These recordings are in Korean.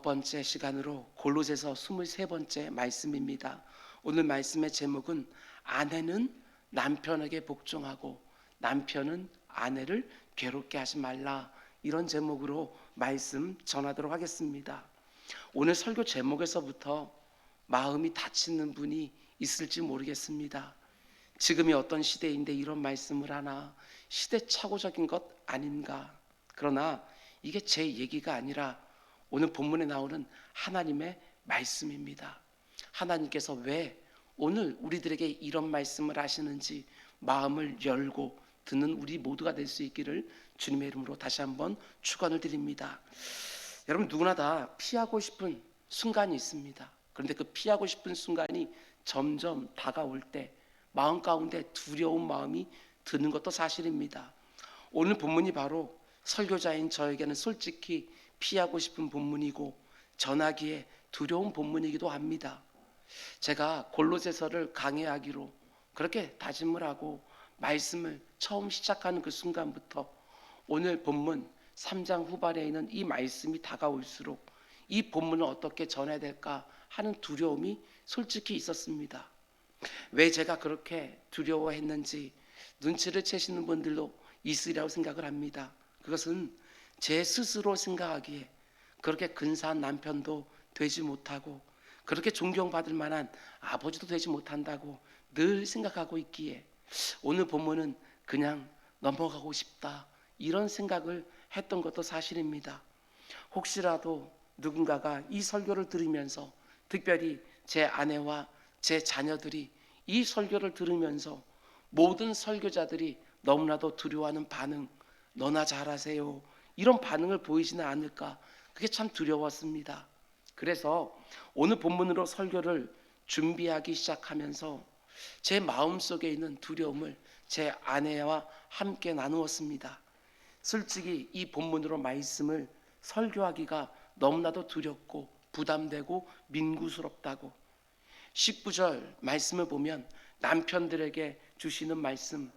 번째 시간으로 골로새서 23번째 말씀입니다. 오늘 말씀의 제목은 아내는 남편에게 복종하고 남편은 아내를 괴롭게 하지 말라, 이런 제목으로 말씀 전하도록 하겠습니다. 오늘 설교 제목에서부터 마음이 다치는 분이 있을지 모르겠습니다. 지금이 어떤 시대인데 이런 말씀을 하나, 시대착오적인 것 아닌가. 그러나 이게 제 얘기가 아니라 오늘 본문에 나오는 하나님의 말씀입니다. 하나님께서 왜 오늘 우리들에게 이런 말씀을 하시는지 마음을 열고 듣는 우리 모두가 될 수 있기를 주님의 이름으로 다시 한번 축원을 드립니다. 여러분, 누구나 다 피하고 싶은 순간이 있습니다. 그런데 그 피하고 싶은 순간이 점점 다가올 때 마음 가운데 두려운 마음이 드는 것도 사실입니다. 오늘 본문이 바로 설교자인 저에게는 솔직히 피하고 싶은 본문이고 전하기에 두려운 본문이기도 합니다. 제가 골로새서를 강해하기로 그렇게 다짐을 하고 말씀을 처음 시작하는 그 순간부터 오늘 본문 3장 후반에 있는 이 말씀이 다가올수록 이 본문을 어떻게 전해야 될까 하는 두려움이 솔직히 있었습니다. 왜 제가 그렇게 두려워했는지 눈치를 채시는 분들도 있으리라고 생각을 합니다. 그것은 제 스스로 생각하기에 그렇게 근사한 남편도 되지 못하고 그렇게 존경받을 만한 아버지도 되지 못한다고 늘 생각하고 있기에 오늘 본문은 그냥 넘어가고 싶다, 이런 생각을 했던 것도 사실입니다. 혹시라도 누군가가 이 설교를 들으면서, 특별히 제 아내와 제 자녀들이 이 설교를 들으면서 모든 설교자들이 너무나도 두려워하는 반응, 너나 잘하세요, 이런 반응을 보이지는 않을까, 그게 참 두려웠습니다. 그래서 오늘 본문으로 설교를 준비하기 시작하면서 제 마음속에 있는 두려움을 제 아내와 함께 나누었습니다. 솔직히 이 본문으로 말씀을 설교하기가 너무나도 두렵고 부담되고 민구스럽다고. 19절 말씀을 보면 남편들에게 주시는 말씀,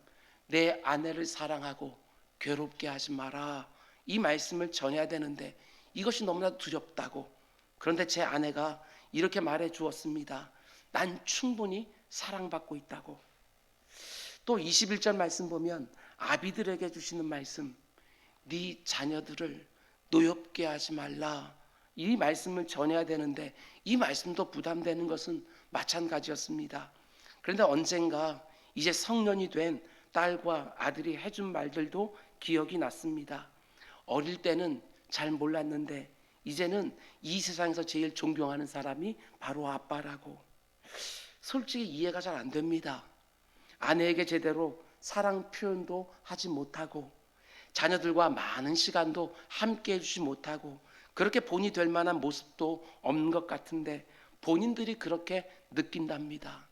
내 아내를 사랑하고 괴롭게 하지 마라, 이 말씀을 전해야 되는데 이것이 너무나 두렵다고. 그런데 제 아내가 이렇게 말해 주었습니다. 난 충분히 사랑받고 있다고. 또 21절 말씀 보면 아비들에게 주시는 말씀, 네 자녀들을 노엽게 하지 말라, 이 말씀을 전해야 되는데 이 말씀도 부담되는 것은 마찬가지였습니다. 그런데 언젠가 이제 성년이 된 딸과 아들이 해준 말들도 기억이 났습니다. 어릴 때는 잘 몰랐는데 이제는 이 세상에서 제일 존경하는 사람이 바로 아빠라고. 솔직히 이해가 잘 안 됩니다. 아내에게 제대로 사랑 표현도 하지 못하고 자녀들과 많은 시간도 함께 해주지 못하고 그렇게 본이 될 만한 모습도 없는 것 같은데 본인들이 그렇게 느낀답니다.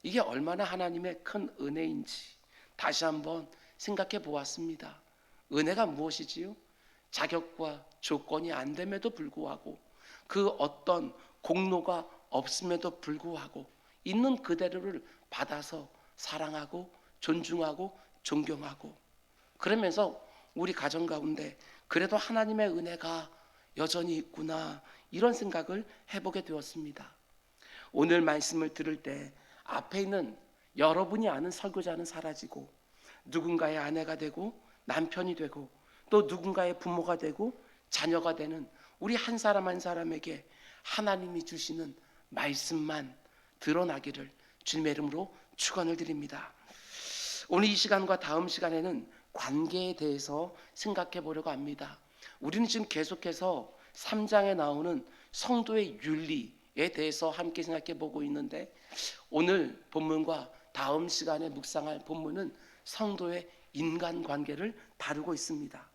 이게 얼마나 하나님의 큰 은혜인지 다시 한번 생각해 보았습니다. 은혜가 무엇이지요? 자격과 조건이 안 됨에도 불구하고 그 어떤 공로가 없음에도 불구하고 있는 그대로를 받아서 사랑하고 존중하고 존경하고, 그러면서 우리 가정 가운데 그래도 하나님의 은혜가 여전히 있구나, 이런 생각을 해보게 되었습니다. 오늘 말씀을 들을 때 앞에 있는 여러분이 아는 설교자는 사라지고 누군가의 아내가 되고 남편이 되고 또 누군가의 부모가 되고 자녀가 되는 우리 한 사람 한 사람에게 하나님이 주시는 말씀만 드러나기를 주님의 이름으로 축원을 드립니다. 오늘 이 시간과 다음 시간에는 관계에 대해서 생각해 보려고 합니다. 우리는 지금 계속해서 3장에 나오는 성도의 윤리에 대해서 함께 생각해 보고 있는데 오늘 본문과 다음 시간에 묵상할 본문은 성도의 인간관계를 다루고 있습니다.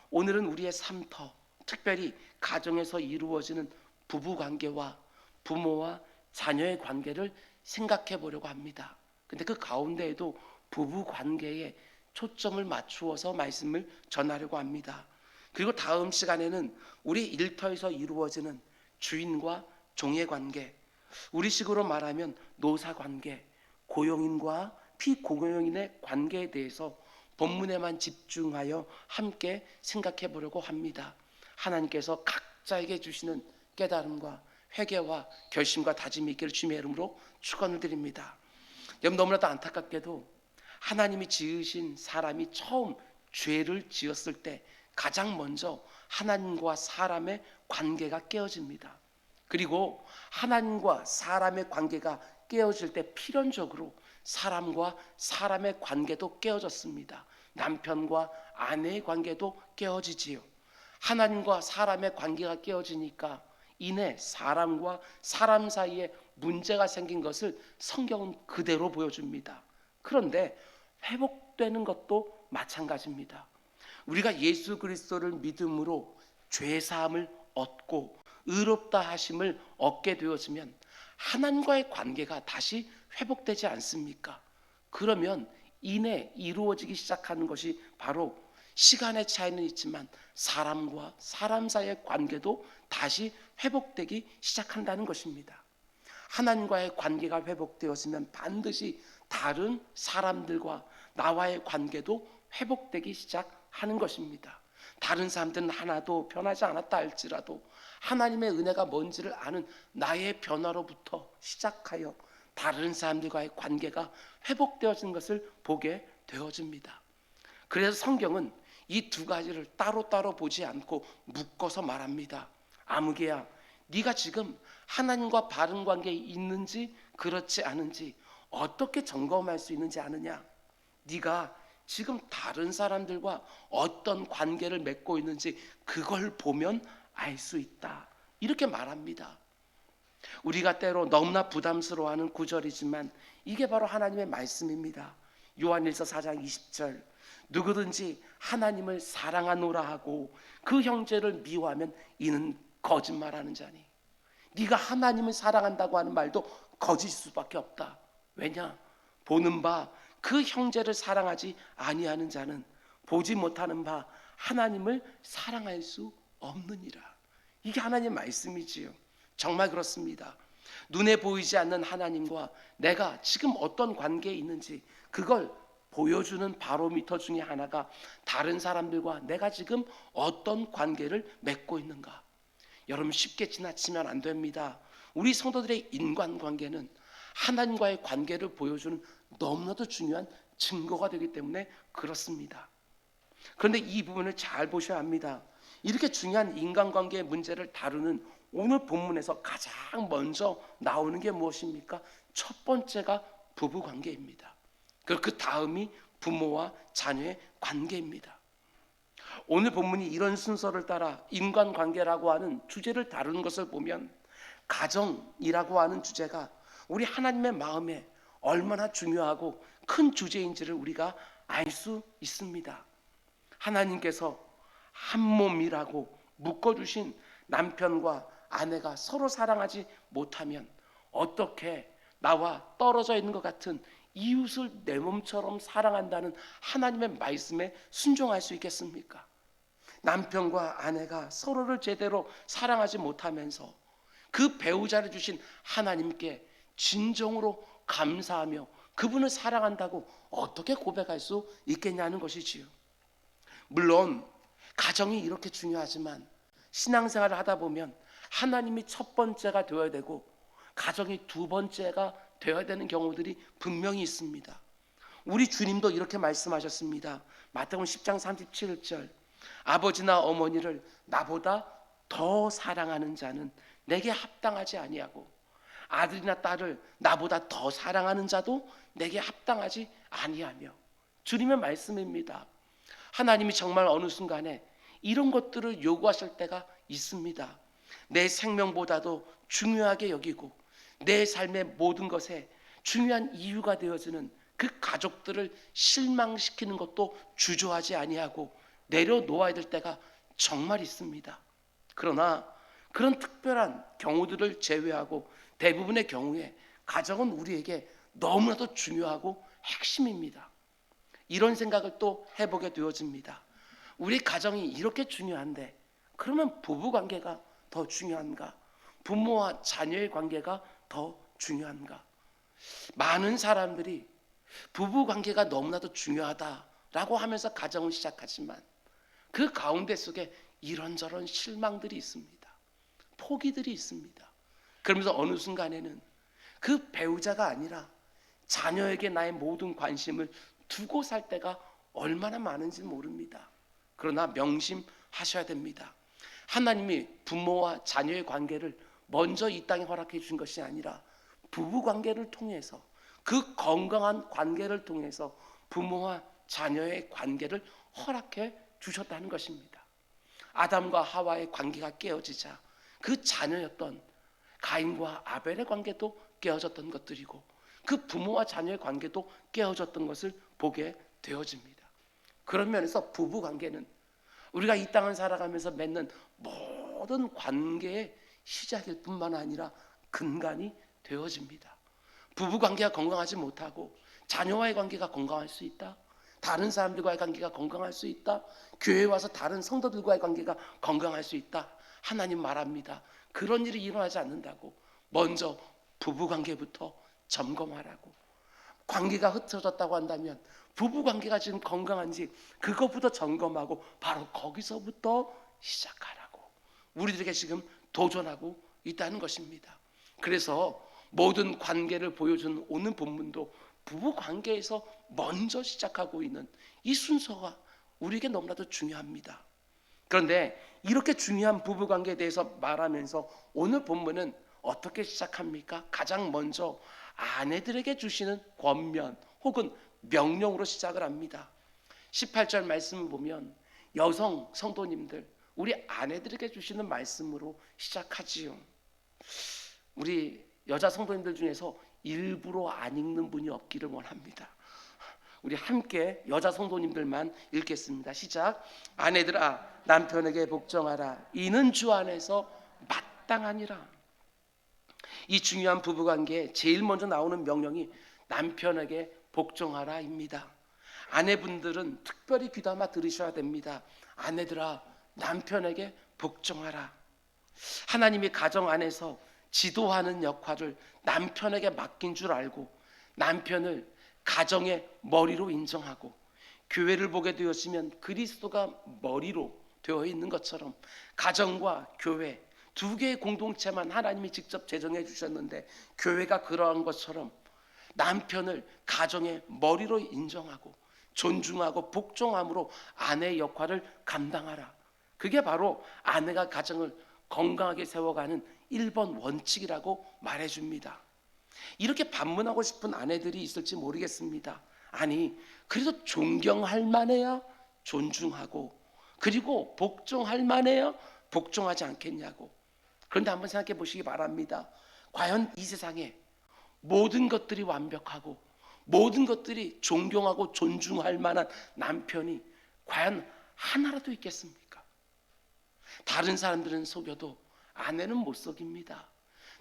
오늘은 우리의 삶터, 특별히 가정에서 이루어지는 부부관계와 부모와 자녀의 관계를 생각해 보려고 합니다. 근데 그 가운데에도 부부관계에 초점을 맞추어서 말씀을 전하려고 합니다. 그리고 다음 시간에는 우리 일터에서 이루어지는 주인과 종의 관계, 우리식으로 말하면 노사관계, 고용인과 피고용인의 관계에 대해서 본문에만 집중하여 함께 생각해 보려고 합니다. 하나님께서 각자에게 주시는 깨달음과 회개와 결심과 다짐이 있기를 주님의 이름으로 축원을 드립니다. 여러분, 너무나도 안타깝게도 하나님이 지으신 사람이 처음 죄를 지었을 때 가장 먼저 하나님과 사람의 관계가 깨어집니다. 그리고 하나님과 사람의 관계가 깨어질 때 필연적으로 사람과 사람의 관계도 깨어졌습니다. 남편과 아내의 관계도 깨어지지요. 하나님과 사람의 관계가 깨어지니까 이내 사람과 사람 사이에 문제가 생긴 것을 성경은 그대로 보여줍니다. 그런데 회복되는 것도 마찬가지입니다. 우리가 예수 그리스도를 믿음으로 죄 사함을 얻고 의롭다 하심을 얻게 되어지면 하나님과의 관계가 다시 회복되지 않습니까? 그러면 이내 이루어지기 시작하는 것이 바로 시간의 차이는 있지만 사람과 사람 사이의 관계도 다시 회복되기 시작한다는 것입니다. 하나님과의 관계가 회복되었으면 반드시 다른 사람들과 나와의 관계도 회복되기 시작하는 것입니다. 다른 사람들은 하나도 변하지 않았다 할지라도 하나님의 은혜가 뭔지를 아는 나의 변화로부터 시작하여 다른 사람들과의 관계가 회복되어지는 것을 보게 되어집니다. 그래서 성경은 이 두 가지를 따로따로 보지 않고 묶어서 말합니다. 아무개야, 네가 지금 하나님과 바른 관계에 있는지 그렇지 않은지 어떻게 점검할 수 있는지 아느냐? 네가 지금 다른 사람들과 어떤 관계를 맺고 있는지 그걸 보면 알 수 있다. 이렇게 말합니다. 우리가 때로 너무나 부담스러워하는 구절이지만 이게 바로 하나님의 말씀입니다. 요한일서 4장 20절, 누구든지 하나님을 사랑하노라 하고 그 형제를 미워하면 이는 거짓말하는 자니. 네가 하나님을 사랑한다고 하는 말도 거짓일 수밖에 없다. 왜냐? 보는 바 그 형제를 사랑하지 아니하는 자는 보지 못하는 바 하나님을 사랑할 수 없느니라. 이게 하나님의 말씀이지요. 정말 그렇습니다. 눈에 보이지 않는 하나님과 내가 지금 어떤 관계에 있는지 그걸 보여주는 바로미터 중에 하나가 다른 사람들과 내가 지금 어떤 관계를 맺고 있는가. 여러분, 쉽게 지나치면 안 됩니다. 우리 성도들의 인간관계는 하나님과의 관계를 보여주는 너무나도 중요한 증거가 되기 때문에 그렇습니다. 그런데 이 부분을 잘 보셔야 합니다. 이렇게 중요한 인간관계의 문제를 다루는 오늘 본문에서 가장 먼저 나오는 게 무엇입니까? 첫 번째가 부부관계입니다. 그리고 그 다음이 부모와 자녀의 관계입니다. 오늘 본문이 이런 순서를 따라 인간관계라고 하는 주제를 다루는 것을 보면 가정이라고 하는 주제가 우리 하나님의 마음에 얼마나 중요하고 큰 주제인지를 우리가 알 수 있습니다. 하나님께서 한 몸이라고 묶어주신 남편과 아내가 서로 사랑하지 못하면 어떻게 나와 떨어져 있는 것 같은 이웃을 내 몸처럼 사랑한다는 하나님의 말씀에 순종할 수 있겠습니까? 남편과 아내가 서로를 제대로 사랑하지 못하면서 그 배우자를 주신 하나님께 진정으로 감사하며 그분을 사랑한다고 어떻게 고백할 수 있겠냐는 것이지요. 물론 가정이 이렇게 중요하지만 신앙생활을 하다 보면 하나님이 첫 번째가 되어야 되고 가정이 두 번째가 되어야 되는 경우들이 분명히 있습니다. 우리 주님도 이렇게 말씀하셨습니다. 마태복음 10장 37절, 아버지나 어머니를 나보다 더 사랑하는 자는 내게 합당하지 아니하고 아들이나 딸을 나보다 더 사랑하는 자도 내게 합당하지 아니하며. 주님의 말씀입니다. 하나님이 정말 어느 순간에 이런 것들을 요구하실 때가 있습니다. 내 생명보다도 중요하게 여기고 내 삶의 모든 것에 중요한 이유가 되어지는 그 가족들을 실망시키는 것도 주저하지 아니하고 내려놓아야 될 때가 정말 있습니다. 그러나 그런 특별한 경우들을 제외하고 대부분의 경우에 가정은 우리에게 너무나도 중요하고 핵심입니다. 이런 생각을 또 해보게 되어집니다. 우리 가정이 이렇게 중요한데 그러면 부부관계가 더 중요한가? 부모와 자녀의 관계가 더 중요한가? 많은 사람들이 부부관계가 너무나도 중요하다라고 하면서 가정을 시작하지만 그 가운데 속에 이런저런 실망들이 있습니다. 포기들이 있습니다. 그러면서 어느 순간에는 그 배우자가 아니라 자녀에게 나의 모든 관심을 두고 살 때가 얼마나 많은지 모릅니다. 그러나 명심하셔야 됩니다. 하나님이 부모와 자녀의 관계를 먼저 이 땅에 허락해 주신 것이 아니라 부부 관계를 통해서, 그 건강한 관계를 통해서 부모와 자녀의 관계를 허락해 주셨다는 것입니다. 아담과 하와의 관계가 깨어지자 그 자녀였던 가인과 아벨의 관계도 깨어졌던 것들이고, 그 부모와 자녀의 관계도 깨어졌던 것을 보게 되어집니다. 그런 면에서 부부 관계는 우리가 이 땅을 살아가면서 맺는 모든 관계의 시작일 뿐만 아니라 근간이 되어집니다. 부부 관계가 건강하지 못하고 자녀와의 관계가 건강할 수 있다, 다른 사람들과의 관계가 건강할 수 있다, 교회에 와서 다른 성도들과의 관계가 건강할 수 있다, 하나님 말합니다. 그런 일이 일어나지 않는다고 먼저 부부 관계부터 점검하라고. 관계가 흐트러졌다고 한다면 부부 관계가 지금 건강한지 그것부터 점검하고 바로 거기서부터 시작하라고 우리들에게 지금 도전하고 있다는 것입니다. 그래서 모든 관계를 보여준 오늘 본문도 부부 관계에서 먼저 시작하고 있는 이 순서가 우리에게 너무나도 중요합니다. 그런데 이렇게 중요한 부부 관계에 대해서 말하면서 오늘 본문은 어떻게 시작합니까? 가장 먼저 아내들에게 주시는 권면 혹은 명령으로 시작을 합니다. 18절 말씀을 보면 여성 성도님들, 우리 아내들에게 주시는 말씀으로 시작하지요. 우리 여자 성도님들 중에서 일부러 안 읽는 분이 없기를 원합니다. 우리 함께 여자 성도님들만 읽겠습니다. 시작. 아내들아 남편에게 복종하라. 이는 주 안에서 마땅하니라. 이 중요한 부부관계에 제일 먼저 나오는 명령이 남편에게 복종하라입니다. 아내분들은 특별히 귀담아 들으셔야 됩니다. 아내들아 남편에게 복종하라. 하나님이 가정 안에서 지도하는 역할을 남편에게 맡긴 줄 알고 남편을 가정의 머리로 인정하고, 교회를 보게 되었으면 그리스도가 머리로 되어 있는 것처럼 가정과 교회 두 개의 공동체만 하나님이 직접 제정해 주셨는데, 교회가 그러한 것처럼 남편을 가정의 머리로 인정하고 존중하고 복종함으로 아내의 역할을 감당하라. 그게 바로 아내가 가정을 건강하게 세워가는 1번 원칙이라고 말해줍니다. 이렇게 반문하고 싶은 아내들이 있을지 모르겠습니다. 아니, 그래도 존경할 만해야 존중하고, 그리고 복종할 만해야 복종하지 않겠냐고. 그런데 한번 생각해 보시기 바랍니다. 과연 이 세상에 모든 것들이 완벽하고 모든 것들이 존경하고 존중할 만한 남편이 과연 하나라도 있겠습니까? 다른 사람들은 속여도 아내는 못 속입니다.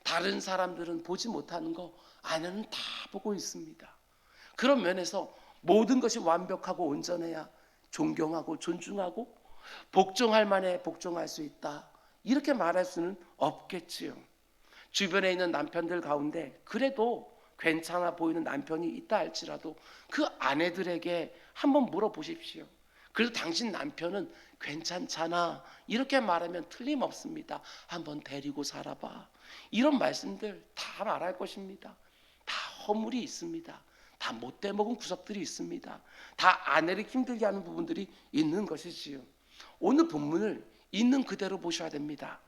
다른 사람들은 보지 못하는 거 아내는 다 보고 있습니다. 그런 면에서 모든 것이 완벽하고 온전해야 존경하고 존중하고 복종할 만해 복종할 수 있다, 이렇게 말할 수는 없겠지요. 주변에 있는 남편들 가운데 그래도 괜찮아 보이는 남편이 있다 할지라도 그 아내들에게 한번 물어보십시오. 그래도 당신 남편은 괜찮잖아, 이렇게 말하면 틀림없습니다. 한번 데리고 살아봐. 이런 말씀들 다 말할 것입니다. 다 허물이 있습니다. 다 못돼 먹은 구석들이 있습니다. 다 아내를 힘들게 하는 부분들이 있는 것이지요. 오늘 본문을 있는 그대로 보셔야 됩니다.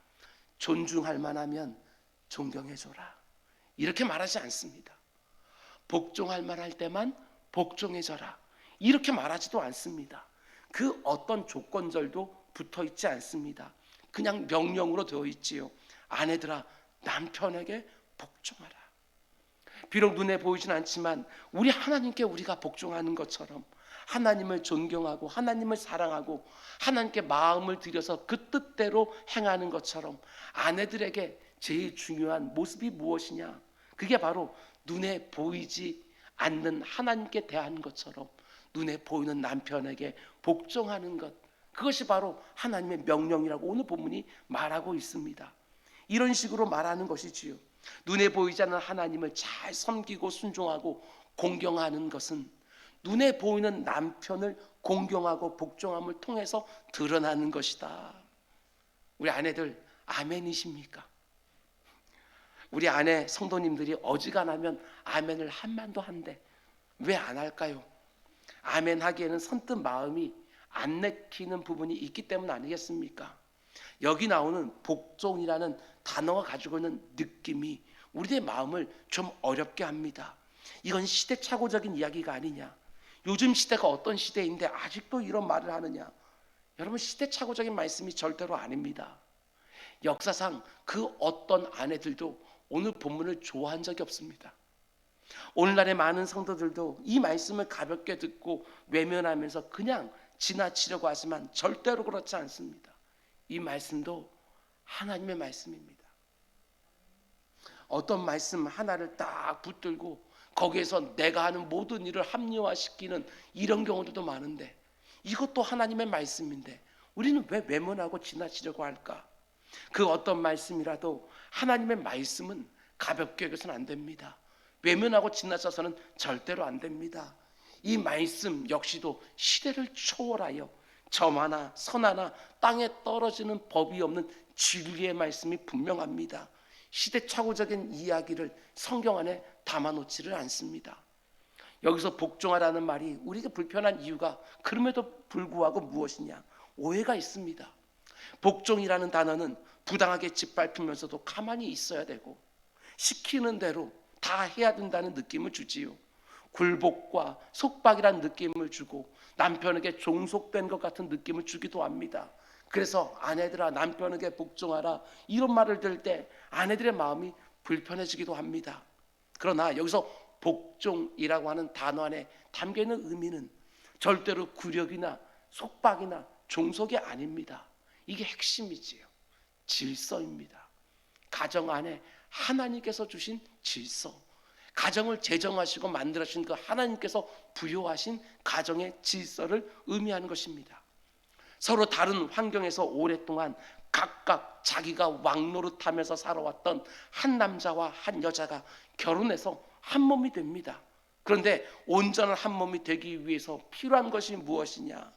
존중할 만하면 존경해줘라, 이렇게 말하지 않습니다. 복종할 만할 때만 복종해줘라, 이렇게 말하지도 않습니다. 그 어떤 조건절도 붙어 있지 않습니다. 그냥 명령으로 되어 있지요. 아내들아 남편에게 복종하라. 비록 눈에 보이진 않지만 우리 하나님께 우리가 복종하는 것처럼, 하나님을 존경하고 하나님을 사랑하고 하나님께 마음을 들여서 그 뜻대로 행하는 것처럼 아내들에게 제일 중요한 모습이 무엇이냐? 그게 바로 눈에 보이지 않는 하나님께 대하는 것처럼 눈에 보이는 남편에게 복종하는 것, 그것이 바로 하나님의 명령이라고 오늘 본문이 말하고 있습니다. 이런 식으로 말하는 것이지요. 눈에 보이지 않는 하나님을 잘 섬기고 순종하고 공경하는 것은 눈에 보이는 남편을 공경하고 복종함을 통해서 드러나는 것이다. 우리 아내들 아멘이십니까? 우리 아내 성도님들이 어지간하면 아멘을 한만도 한데 왜 안 할까요? 아멘 하기에는 선뜻 마음이 안 내키는 부분이 있기 때문 아니겠습니까? 여기 나오는 복종이라는 단어가 가지고 있는 느낌이 우리의 마음을 좀 어렵게 합니다. 이건 시대착오적인 이야기가 아니냐? 요즘 시대가 어떤 시대인데 아직도 이런 말을 하느냐? 여러분, 시대착오적인 말씀이 절대로 아닙니다. 역사상 그 어떤 아내들도 오늘 본문을 좋아한 적이 없습니다. 오늘날의 많은 성도들도 이 말씀을 가볍게 듣고 외면하면서 그냥 지나치려고 하지만 절대로 그렇지 않습니다. 이 말씀도 하나님의 말씀입니다. 어떤 말씀 하나를 딱 붙들고 거기에서 내가 하는 모든 일을 합리화시키는 이런 경우들도 많은데, 이것도 하나님의 말씀인데 우리는 왜 외면하고 지나치려고 할까? 그 어떤 말씀이라도 하나님의 말씀은 가볍게 여겨서는 안 됩니다. 외면하고 지나쳐서는 절대로 안 됩니다. 이 말씀 역시도 시대를 초월하여 점 하나 선 하나 땅에 떨어지는 법이 없는 진리의 말씀이 분명합니다. 시대착오적인 이야기를 성경 안에 담아놓지를 않습니다. 여기서 복종하라는 말이 우리가 불편한 이유가 그럼에도 불구하고 무엇이냐? 오해가 있습니다. 복종이라는 단어는 부당하게 짓밟히면서도 가만히 있어야 되고 시키는 대로 다 해야 된다는 느낌을 주지요. 굴복과 속박이라는 느낌을 주고 남편에게 종속된 것 같은 느낌을 주기도 합니다. 그래서 아내들아 남편에게 복종하라 이런 말을 들을 때 아내들의 마음이 불편해지기도 합니다. 그러나 여기서 복종이라고 하는 단어 안에 담겨있는 의미는 절대로 굴욕이나 속박이나 종속이 아닙니다. 이게 핵심이지요. 질서입니다. 가정 안에 하나님께서 주신 질서, 가정을 제정하시고 만들어주신 그 하나님께서 부여하신 가정의 질서를 의미하는 것입니다. 서로 다른 환경에서 오랫동안 각각 자기가 왕노릇하면서 살아왔던 한 남자와 한 여자가 결혼해서 한 몸이 됩니다. 그런데 온전한 한 몸이 되기 위해서 필요한 것이 무엇이냐?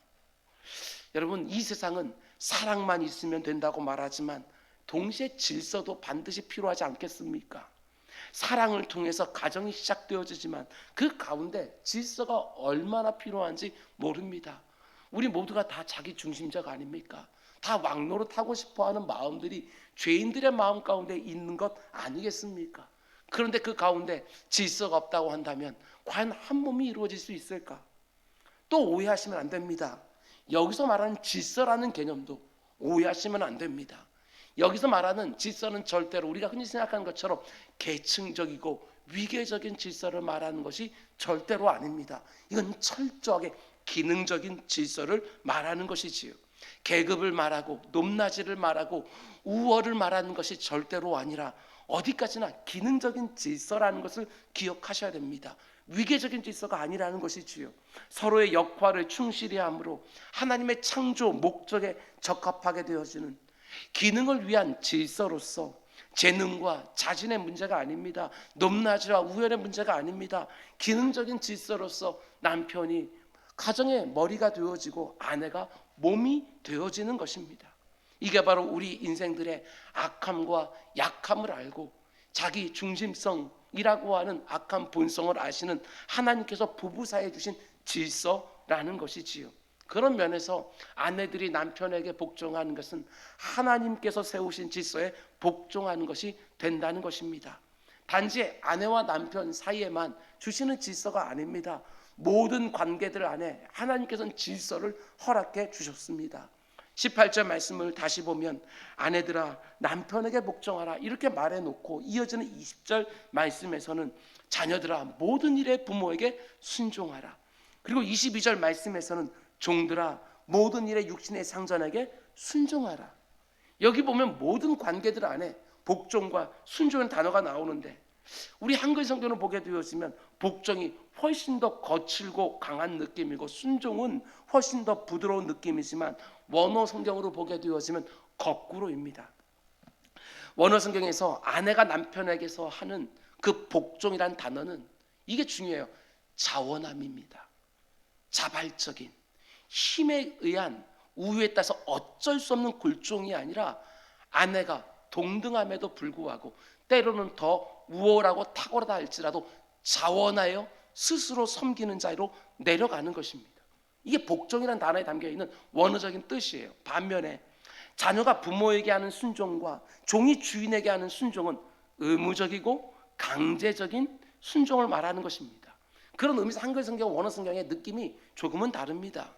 여러분, 이 세상은 사랑만 있으면 된다고 말하지만 동시에 질서도 반드시 필요하지 않겠습니까? 사랑을 통해서 가정이 시작되어지지만 그 가운데 질서가 얼마나 필요한지 모릅니다. 우리 모두가 다 자기 중심적 아닙니까? 다 왕노릇하고 싶어하는 마음들이 죄인들의 마음 가운데 있는 것 아니겠습니까? 그런데 그 가운데 질서가 없다고 한다면 과연 한 몸이 이루어질 수 있을까? 또 오해하시면 안 됩니다. 여기서 말하는 질서라는 개념도 오해하시면 안 됩니다. 여기서 말하는 질서는 절대로 우리가 흔히 생각하는 것처럼 계층적이고 위계적인 질서를 말하는 것이 절대로 아닙니다. 이건 철저하게 기능적인 질서를 말하는 것이지요. 계급을 말하고 높낮이를 말하고 우월을 말하는 것이 절대로 아니라 어디까지나 기능적인 질서라는 것을 기억하셔야 됩니다. 위계적인 질서가 아니라는 것이지요. 서로의 역할을 충실히 함으로 하나님의 창조 목적에 적합하게 되어지는 기능을 위한 질서로서 재능과 자신의 문제가 아닙니다. 높낮이와 우열의 문제가 아닙니다. 기능적인 질서로서 남편이 가정의 머리가 되어지고 아내가 몸이 되어지는 것입니다. 이게 바로 우리 인생들의 악함과 약함을 알고 자기 중심성이라고 하는 악한 본성을 아시는 하나님께서 부부 사이에 주신 질서라는 것이지요. 그런 면에서 아내들이 남편에게 복종하는 것은 하나님께서 세우신 질서에 복종하는 것이 된다는 것입니다. 단지 아내와 남편 사이에만 주시는 질서가 아닙니다. 모든 관계들 안에 하나님께서는 질서를 허락해 주셨습니다. 18절 말씀을 다시 보면 아내들아 남편에게 복종하라 이렇게 말해놓고 이어지는 20절 말씀에서는 자녀들아 모든 일에 부모에게 순종하라. 그리고 22절 말씀에서는 종들아 모든 일에 육신의 상전에게 순종하라. 여기 보면 모든 관계들 안에 복종과 순종의 단어가 나오는데 우리 한글 성경을 보게 되었으면 복종이 훨씬 더 거칠고 강한 느낌이고 순종은 훨씬 더 부드러운 느낌이지만 원어 성경으로 보게 되었으면 거꾸로입니다. 원어 성경에서 아내가 남편에게서 하는 그 복종이란 단어는 이게 중요해요. 자원함입니다. 자발적인 힘에 의한 우유에 따라서 어쩔 수 없는 굴종이 아니라 아내가 동등함에도 불구하고 때로는 더 우월하고 탁월하다 할지라도 자원하여 스스로 섬기는 자리로 내려가는 것입니다. 이게 복종이라는 단어에 담겨있는 원어적인 뜻이에요. 반면에 자녀가 부모에게 하는 순종과 종이 주인에게 하는 순종은 의무적이고 강제적인 순종을 말하는 것입니다. 그런 의미에서 한글 성경, 원어 성경의 느낌이 조금은 다릅니다.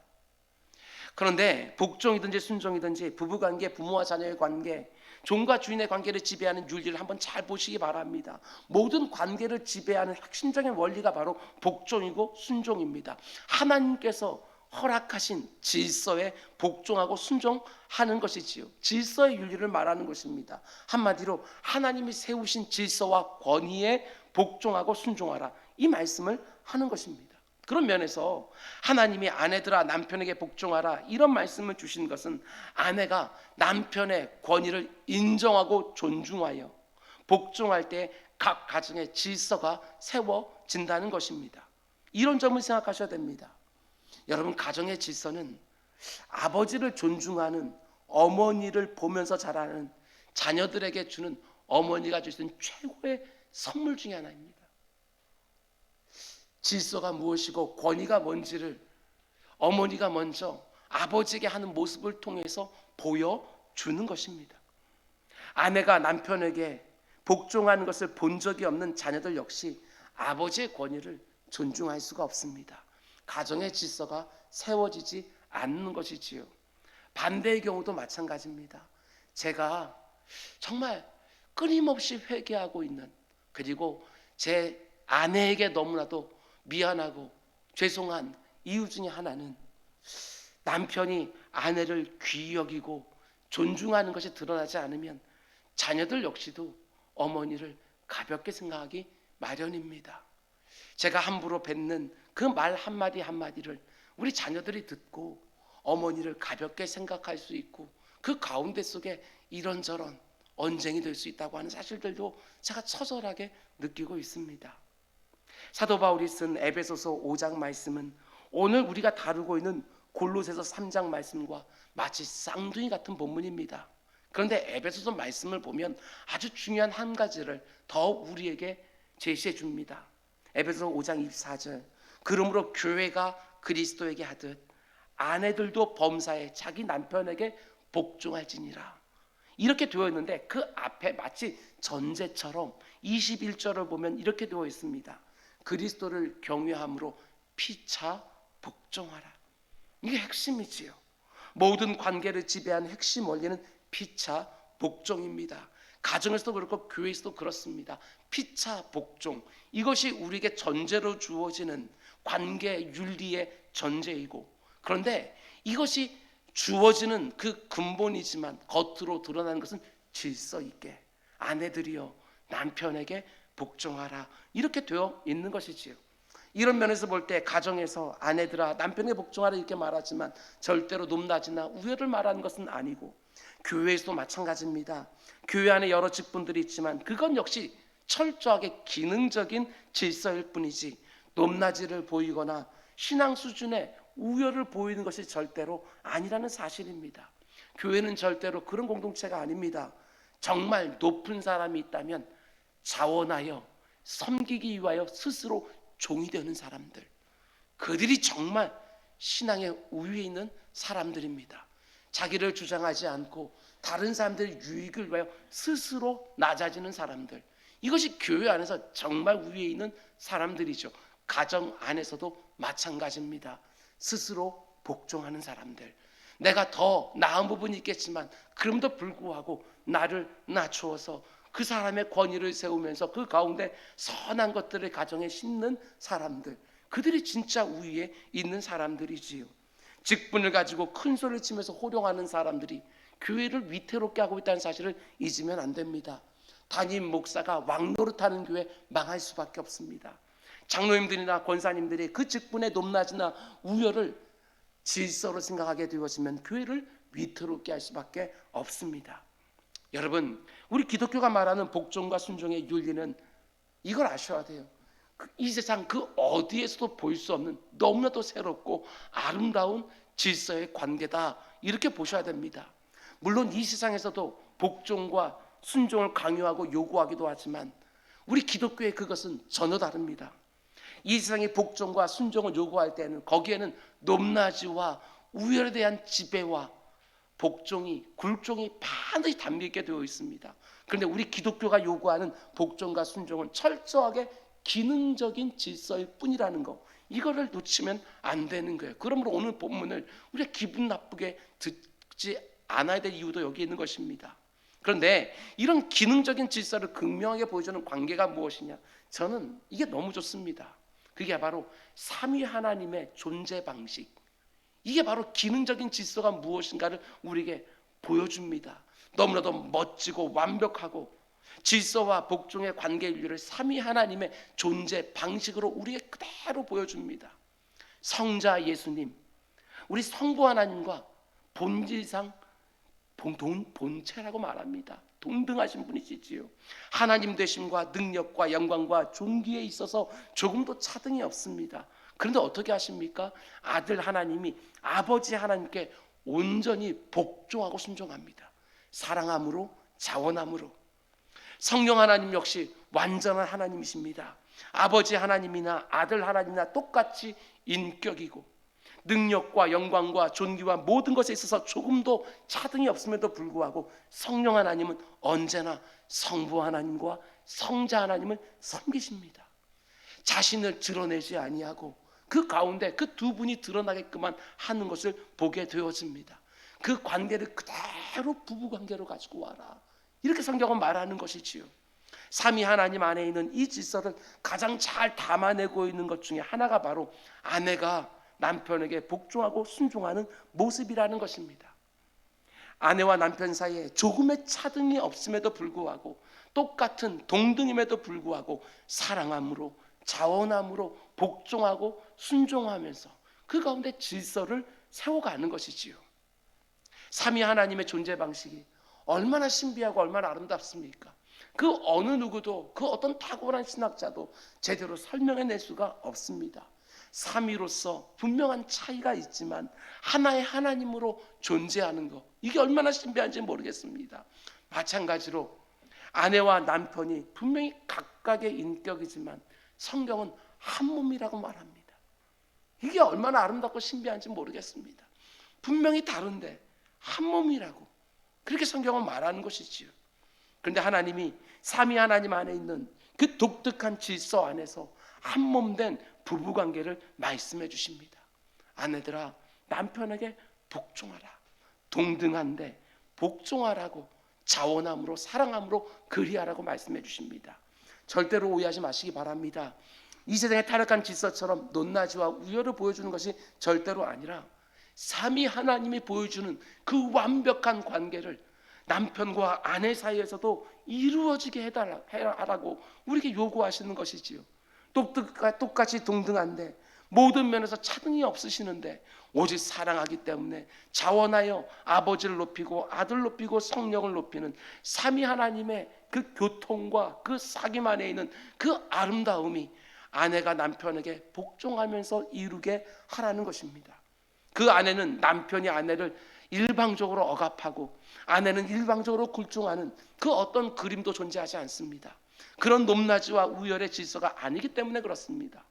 그런데 복종이든지 순종이든지 부부관계, 부모와 자녀의 관계, 종과 주인의 관계를 지배하는 윤리를 한번 잘 보시기 바랍니다. 모든 관계를 지배하는 핵심적인 원리가 바로 복종이고 순종입니다. 하나님께서 허락하신 질서에 복종하고 순종하는 것이지요. 질서의 윤리를 말하는 것입니다. 한마디로 하나님이 세우신 질서와 권위에 복종하고 순종하라, 이 말씀을 하는 것입니다. 그런 면에서 하나님이 아내들아 남편에게 복종하라, 이런 말씀을 주신 것은 아내가 남편의 권위를 인정하고 존중하여 복종할 때 각 가정의 질서가 세워진다는 것입니다. 이런 점을 생각하셔야 됩니다. 여러분, 가정의 질서는 아버지를 존중하는 어머니를 보면서 자라는 자녀들에게 주는 어머니가 주신 최고의 선물 중에 하나입니다. 질서가 무엇이고 권위가 뭔지를 어머니가 먼저 아버지에게 하는 모습을 통해서 보여주는 것입니다. 아내가 남편에게 복종하는 것을 본 적이 없는 자녀들 역시 아버지의 권위를 존중할 수가 없습니다. 가정의 질서가 세워지지 않는 것이지요. 반대의 경우도 마찬가지입니다. 제가 정말 끊임없이 회개하고 있는, 그리고 제 아내에게 너무나도 미안하고 죄송한 이유 중에 하나는 남편이 아내를 귀히 여기고 존중하는 것이 드러나지 않으면 자녀들 역시도 어머니를 가볍게 생각하기 마련입니다. 제가 함부로 뱉는 그 말 한마디 한마디를 우리 자녀들이 듣고 어머니를 가볍게 생각할 수 있고 그 가운데 속에 이런저런 언쟁이 될 수 있다고 하는 사실들도 제가 처절하게 느끼고 있습니다. 사도 바울이 쓴 에베소서 5장 말씀은 오늘 우리가 다루고 있는 골로새서 3장 말씀과 마치 쌍둥이 같은 본문입니다. 그런데 에베소서 말씀을 보면 아주 중요한 한 가지를 더 우리에게 제시해 줍니다. 에베소서 5장 24절, 그러므로 교회가 그리스도에게 하듯 아내들도 범사에 자기 남편에게 복종할지니라, 이렇게 되어 있는데 그 앞에 마치 전제처럼 21절을 보면 이렇게 되어 있습니다. 그리스도를 경외함으로 피차 복종하라. 이게 핵심이지요. 모든 관계를 지배하는 핵심 원리는 피차 복종입니다. 가정에서도 그렇고 교회에서도 그렇습니다. 피차 복종, 이것이 우리에게 전제로 주어지는 관계 윤리의 전제이고, 그런데 이것이 주어지는 그 근본이지만 겉으로 드러나는 것은 질서 있게 아내들이여 남편에게 복종하라, 이렇게 되어 있는 것이지요. 이런 면에서 볼 때 가정에서 아내들아 남편에게 복종하라 이렇게 말하지만 절대로 높낮이나 우열을 말하는 것은 아니고, 교회에서도 마찬가지입니다. 교회 안에 여러 직분들이 있지만 그건 역시 철저하게 기능적인 질서일 뿐이지 높낮이를 보이거나 신앙 수준의 우열을 보이는 것이 절대로 아니라는 사실입니다. 교회는 절대로 그런 공동체가 아닙니다. 정말 높은 사람이 있다면 자원하여 섬기기 위하여 스스로 종이 되는 사람들, 그들이 정말 신앙의 우위에 있는 사람들입니다. 자기를 주장하지 않고 다른 사람들의 유익을 위하여 스스로 낮아지는 사람들, 이것이 교회 안에서 정말 우위에 있는 사람들이죠. 가정 안에서도 마찬가지입니다. 스스로 복종하는 사람들, 내가 더 나은 부분이 있겠지만 그럼에도 불구하고 나를 낮추어서 그 사람의 권위를 세우면서 그 가운데 선한 것들을 가정에 심는 사람들, 그들이 진짜 우위에 있는 사람들이지요. 직분을 가지고 큰 소리를 치면서 호령하는 사람들이 교회를 위태롭게 하고 있다는 사실을 잊으면 안 됩니다. 담임 목사가 왕노릇하는 교회 망할 수밖에 없습니다. 장로님들이나 권사님들이 그 직분의 높낮이나 우열을 질서로 생각하게 되어지면 교회를 위태롭게 할 수밖에 없습니다. 여러분, 우리 기독교가 말하는 복종과 순종의 윤리는 이걸 아셔야 돼요. 이 세상 그 어디에서도 볼 수 없는 너무나도 새롭고 아름다운 질서의 관계다, 이렇게 보셔야 됩니다. 물론 이 세상에서도 복종과 순종을 강요하고 요구하기도 하지만 우리 기독교의 그것은 전혀 다릅니다. 이 세상의 복종과 순종을 요구할 때는 거기에는 높낮이와 우열에 대한 지배와 복종이, 굴종이 반드시 담기게 되어 있습니다. 그런데 우리 기독교가 요구하는 복종과 순종은 철저하게 기능적인 질서일 뿐이라는 거, 이거를 놓치면 안 되는 거예요. 그러므로 오늘 본문을 우리가 기분 나쁘게 듣지 않아야 될 이유도 여기 있는 것입니다. 그런데 이런 기능적인 질서를 극명하게 보여주는 관계가 무엇이냐? 저는 이게 너무 좋습니다. 그게 바로 삼위 하나님의 존재 방식, 이게 바로 기능적인 질서가 무엇인가를 우리에게 보여줍니다. 너무나도 멋지고 완벽하고 질서와 복종의 관계 윤리를 삼위 하나님의 존재 방식으로 우리에게 그대로 보여줍니다. 성자 예수님, 우리 성부 하나님과 본질상 본체라고 말합니다. 동등하신 분이시지요. 하나님 되심과 능력과 영광과 존귀에 있어서 조금도 차등이 없습니다. 그런데 어떻게 하십니까? 아들 하나님이 아버지 하나님께 온전히 복종하고 순종합니다. 사랑함으로, 자원함으로. 성령 하나님 역시 완전한 하나님이십니다. 아버지 하나님이나 아들 하나님이나 똑같이 인격이고 능력과 영광과 존귀와 모든 것에 있어서 조금도 차등이 없음에도 불구하고 성령 하나님은 언제나 성부 하나님과 성자 하나님을 섬기십니다. 자신을 드러내지 아니하고 그 가운데 그 두 분이 드러나게끔만 하는 것을 보게 되어집니다. 그 관계를 그대로 부부관계로 가지고 와라, 이렇게 성경은 말하는 것이지요. 삼위 하나님 안에 있는 이 질서를 가장 잘 담아내고 있는 것 중에 하나가 바로 아내가 남편에게 복종하고 순종하는 모습이라는 것입니다. 아내와 남편 사이에 조금의 차등이 없음에도 불구하고 똑같은 동등임에도 불구하고 사랑함으로, 자원함으로 복종하고 순종하면서 그 가운데 질서를 세워가는 것이지요. 삼위 하나님의 존재 방식이 얼마나 신비하고 얼마나 아름답습니까? 그 어느 누구도, 그 어떤 탁월한 신학자도 제대로 설명해낼 수가 없습니다. 삼위로서 분명한 차이가 있지만 하나의 하나님으로 존재하는 것, 이게 얼마나 신비한지 모르겠습니다. 마찬가지로 아내와 남편이 분명히 각각의 인격이지만 성경은 한 몸이라고 말합니다. 이게 얼마나 아름답고 신비한지 모르겠습니다. 분명히 다른데 한 몸이라고 그렇게 성경은 말하는 것이지요. 그런데 하나님이 삼위 하나님 안에 있는 그 독특한 질서 안에서 한 몸 된 부부관계를 말씀해 주십니다. 아내들아, 남편에게 복종하라. 동등한데 복종하라고, 자원함으로, 사랑함으로 그리하라고 말씀해 주십니다. 절대로 오해하지 마시기 바랍니다. 이 세상의 타락한 질서처럼 높낮이와 우열을 보여주는 것이 절대로 아니라 삼위 하나님이 보여주는 그 완벽한 관계를 남편과 아내 사이에서도 이루어지게 해달라고 우리에게 요구하시는 것이지요. 똑같이 동등한데 모든 면에서 차등이 없으시는데 오직 사랑하기 때문에 자원하여 아버지를 높이고 아들 높이고 성령을 높이는 삼위 하나님의 그 교통과 그 사귐 안에 있는 그 아름다움이 아내가 남편에게 복종하면서 이루게 하라는 것입니다. 그 아내는 남편이 아내를 일방적으로 억압하고 아내는 일방적으로 굴종하는 그 어떤 그림도 존재하지 않습니다. 그런 높낮이와 우열의 질서가 아니기 때문에 그렇습니다.